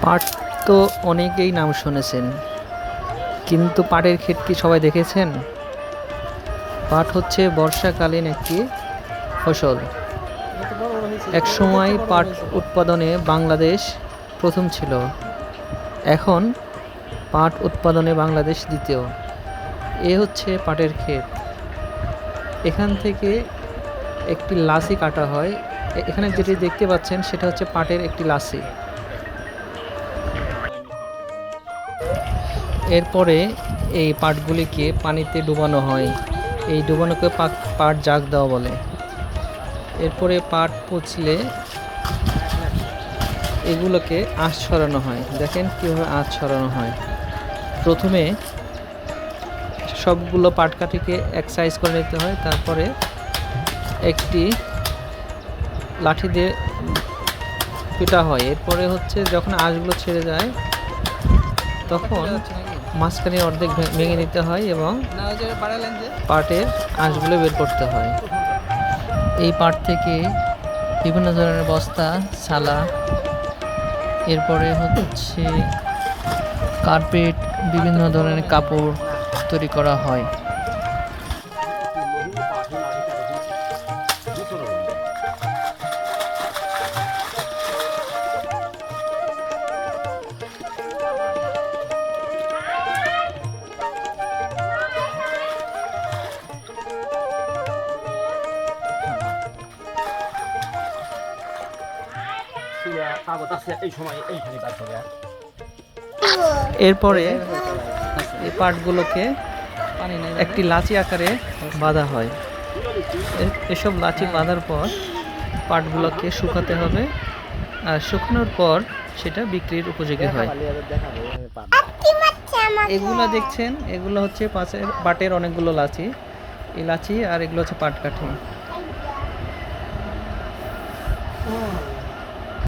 পাট তো অনেকেই নাম শুনেছেন, কিন্তু পাটের ক্ষেত কি সবাই দেখেছেন? পাট হচ্ছে বর্ষাকালীন একটি ফসল। একসময় পাট উৎপাদনে বাংলাদেশ প্রথম ছিল, এখন পাট উৎপাদনে বাংলাদেশ দ্বিতীয়। এ হচ্ছে পাটের ক্ষেত। এখান থেকে একটি লাসি কাটা হয়। এখানে যেটি দেখতে পাচ্ছেন সেটা হচ্ছে পাটের একটি লাসি। এরপরে এই পাটগুলিকে পানিতে ডুবানো হয়। এই ডুবানোকে পাট জাগ দেওয়া বলে। এরপরে পাট পচলে এগুলোকে আঁশ ছড়ানো হয়। দেখেন কীভাবে আঁশ ছড়ানো হয়। প্রথমে সবগুলো পাটকাঠিকে এক সাইজ করে নিতে হয়, তারপরে একটি লাঠি দিয়ে পিটা হয়। এরপরে হচ্ছে যখন আঁশগুলো ছেড়ে যায় তখন মাঝখানে অর্ধেক ভেঙে নিতে হয় এবং পাটের আঁশগুলো বের করতে হয়। এই পাট থেকে বিভিন্ন ধরনের বস্তা, ছালা, এরপরে হচ্ছে কার্পেট, বিভিন্ন ধরনের কাপড় তৈরি করা হয়। এরপরে এই পাটগুলোকে একটি লাচি আকারে বাঁধা হয়। এসব লাচি বাঁধার পর পাটগুলোকে শুকাতে হবে, আর শুকানোর পর সেটা বিক্রির উপযোগী হয়। এগুলো দেখছেন, এগুলো হচ্ছে পাটের অনেকগুলো লাচি। এই লাচি আর এগুলো হচ্ছে পাটকাঠি।